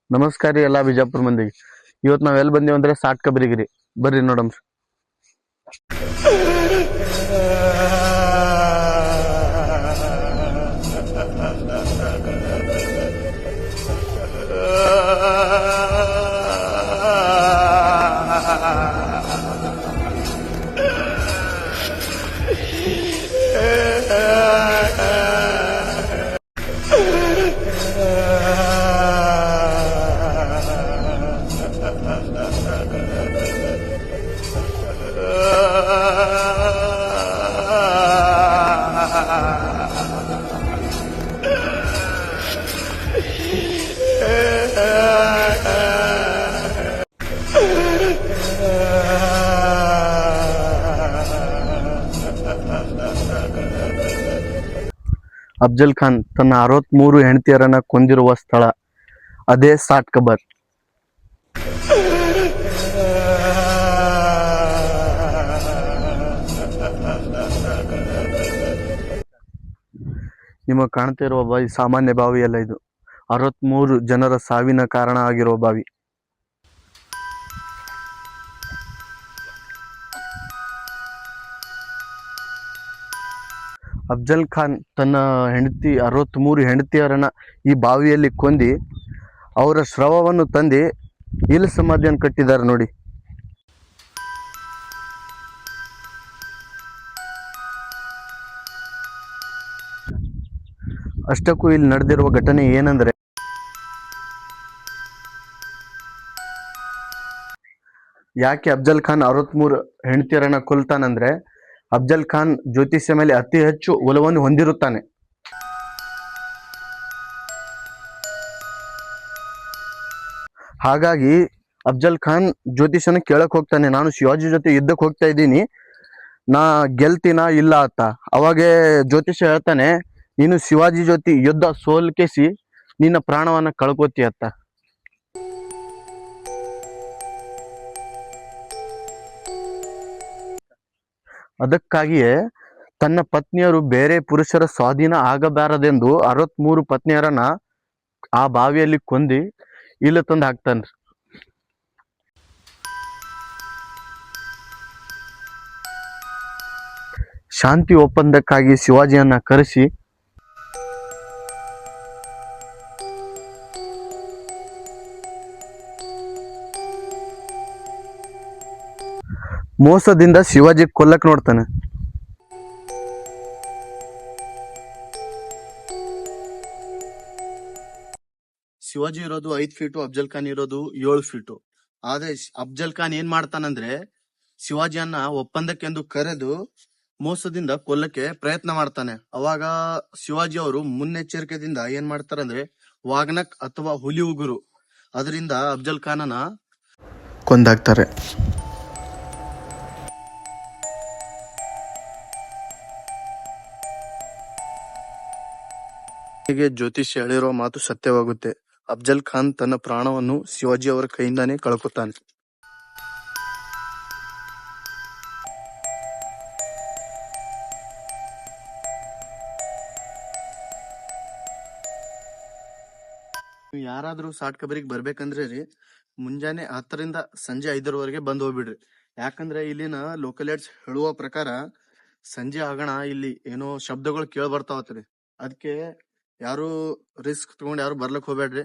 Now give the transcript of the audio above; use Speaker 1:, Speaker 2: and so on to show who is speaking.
Speaker 1: ನಮಸ್ಕಾರ ರೀ ಎಲ್ಲಾ ಬಿಜಾಪುರ ಮಂದಿಗೆ. ಇವತ್ತು ನಾವ್ ಎಲ್ಲಿ ಬಂದೀವಿ ಅಂದ್ರೆ ಸಾಟ್ ಕಬರಿಗಿರಿ. ಬರ್ರಿ ನೋಡಮ್ರಿ. ಅಫ್ಜಲ್ ಖಾನ್ ತನ್ನ 63 ಹೆಂಡತಿಯರನ್ನ ಕೊಂದಿರುವ ಸ್ಥಳ ಅದೇ ಸಾಟ್ ಕಬರ್. ನಿಮಗೆ ಕಾಣ್ತಾ ಇರುವ ಬಾವಿ ಸಾಮಾನ್ಯ ಬಾವಿ ಅಲ್ಲ, ಇದು 63 ಜನರ ಸಾವಿನ ಕಾರಣ ಆಗಿರುವ ಬಾವಿ. ಅಫ್ಜಲ್ ಖಾನ್ ತನ್ನ 63 ಹೆಂಡತಿಯರನ್ನ ಈ ಬಾವಿಯಲ್ಲಿ ಕೊಂದಿ ಅವರ ಶವವನ್ನು ತಂದು ಇಲ್ಲಿ ಸಮಾಧಿಯನ್ನು ಕಟ್ಟಿದ್ದಾರೆ ನೋಡಿ. ಅಷ್ಟಕ್ಕೂ ಇಲ್ಲಿ ನಡೆದಿರುವ ಘಟನೆ ಏನಂದ್ರೆ, ಯಾಕೆ ಅಫ್ಜಲ್ ಖಾನ್ 63 ಹೆಂಡತಿಯರನ್ನ ಕೊಲ್ತಾನಂದ್ರೆ, ಅಫ್ಜಲ್ ಖಾನ್ ಜ್ಯೋತಿಷ್ಯ ಮೇಲೆ ಅತಿ ಹೆಚ್ಚು ಒಲವನ್ನು ಹೊಂದಿರುತ್ತಾನೆ. ಹಾಗಾಗಿ ಅಫ್ಜಲ್ ಖಾನ್ ಜ್ಯೋತಿಷನ ಕೇಳಕ್ ಹೋಗ್ತಾನೆ, ನಾನು ಶಿವಾಜಿ ಜೊತೆ ಯುದ್ಧಕ್ಕೆ ಹೋಗ್ತಾ ಇದ್ದೀನಿ, ನಾ ಗೆಲ್ತೀನ ಇಲ್ಲ ಅಂತ. ಅವಾಗೆ ಜ್ಯೋತಿಷ ಹೇಳ್ತಾನೆ, ನೀನು ಶಿವಾಜಿ ಜೊತೆ ಯುದ್ಧ ಸೋಲ್ಕೆಸಿ ನಿನ್ನ ಪ್ರಾಣವನ್ನ ಕಳ್ಕೋತಿ ಅಂತ. ಅದಕ್ಕಾಗಿಯೇ ತನ್ನ ಪತ್ನಿಯರು ಬೇರೆ ಪುರುಷರ ಸ್ವಾಧೀನ ಆಗಬಾರದೆಂದು 63 ಪತ್ನಿಯರನ್ನ ಆ ಬಾವಿಯಲ್ಲಿ ಕೊಂದಿ ಇಲ್ಲಿ ತಂದು ಹಾಕ್ತಾನ್ರಿ. ಶಾಂತಿ ಒಪ್ಪಂದಕ್ಕಾಗಿ ಶಿವಾಜಿಯನ್ನ ಕರೆಸಿ ಮೋಸದಿಂದ ಶಿವಾಜಿ ಕೊಲ್ಲಕ್ ನೋಡ್ತಾನೆ. ಶಿವಾಜಿ ಇರೋದು 5 ಫೀಟು, ಅಫ್ಜಲ್ ಖಾನ್ ಇರೋದು 7 ಫೀಟು. ಆದ್ರೆ ಅಫ್ಜಲ್ ಖಾನ್ ಏನ್ ಮಾಡ್ತಾನಂದ್ರೆ, ಶಿವಾಜಿಯನ್ನ ಒಪ್ಪಂದಕ್ಕೆಂದು ಕರೆದು ಮೋಸದಿಂದ ಕೊಲ್ಲಕ್ಕೆ ಪ್ರಯತ್ನ ಮಾಡ್ತಾನೆ. ಅವಾಗ ಶಿವಾಜಿ ಅವರು ಮುನ್ನೆಚ್ಚರಿಕೆದಿಂದ ಏನ್ ಮಾಡ್ತಾರಂದ್ರೆ, ವಾಗ್ನಕ್ ಅಥವಾ ಹುಲಿ ಉಗುರು ಅದರಿಂದ ಅಫ್ಜಲ್ ಖಾನನ ಕೊಂದಾಕ್ತಾರೆ. ಹೀಗೆ ಜ್ಯೋತಿಷ್ ಹೇಳಿರೋ ಮಾತು ಸತ್ಯವಾಗುತ್ತೆ. ಅಫ್ಜಲ್ ಖಾನ್ ತನ್ನ ಪ್ರಾಣವನ್ನು ಶಿವಾಜಿ ಅವರ ಕೈಯಿಂದಾನೇ ಕಳ್ಕೊತಾನೆ. ಯಾರಾದ್ರೂ ಸಾಟ್ ಕಬರಿಗೆ ಬರ್ಬೇಕಂದ್ರೆ ರೀ, ಮುಂಜಾನೆ 10ರಿಂದ ಸಂಜೆ 5ರವರೆಗೆ ಬಂದ್ ಹೋಗ್ಬಿಡ್ರಿ. ಯಾಕಂದ್ರೆ ಇಲ್ಲಿನ ಲೋಕಲೈಟ್ಸ್ ಹೇಳುವ ಪ್ರಕಾರ ಸಂಜೆ ಆಗಣ ಇಲ್ಲಿ ಏನೋ ಶಬ್ದಗಳು ಕೇಳ ಬರ್ತಾವತ್ರಿ. ಅದಕ್ಕೆ ಯಾರು ರಿಸ್ಕ್ ತಗೊಂಡ್ ಯಾರು ಬರ್ಲಕ್ ಹೋಗ್ಬೇಡ್ರಿ.